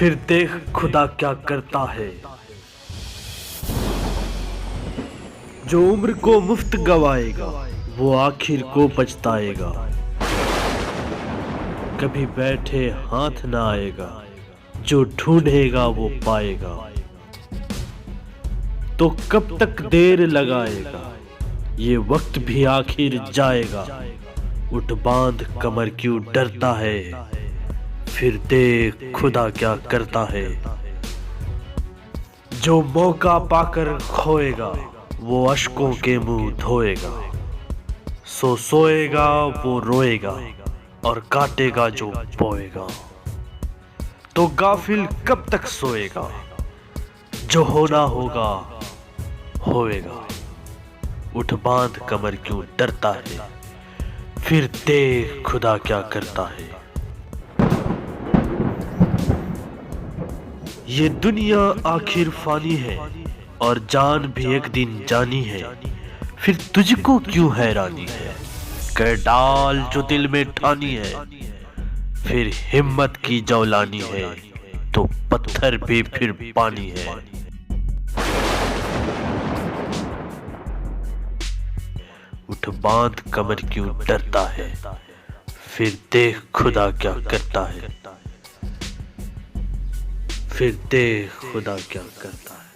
फिर देख खुदा क्या करता है। जो उम्र को मुफ्त गवाएगा वो आखिर को पछताएगा। कभी बैठे हाथ ना आएगा, जो ढूंढेगा वो पाएगा। तो कब तक देर लगाएगा, ये वक्त भी आखिर जाएगा। उठ बांध कमर क्यों डरता है, फिर देख खुदा क्या करता है। जो मौका पाकर खोएगा वो अश्कों के मुंह धोएगा। सोएगा वो रोएगा और काटेगा जो बोएगा। तो गाफिल कब तक सोएगा, जो होना होगा होएगा। उठ बांध कमर क्यों डरता है, फिर देख खुदा क्या करता है। ये दुनिया आखिर फानी है और जान भी एक दिन जानी है। फिर तुझको क्यों हैरानी है, कर डाल जो दिल में ठानी है। फिर हिम्मत की जौलानी है, तो पत्थर भी फिर पानी है। उठ बांध कमर क्यों डरता है, फिर देख खुदा क्या करता है। फिर देख खुदा क्या करता है।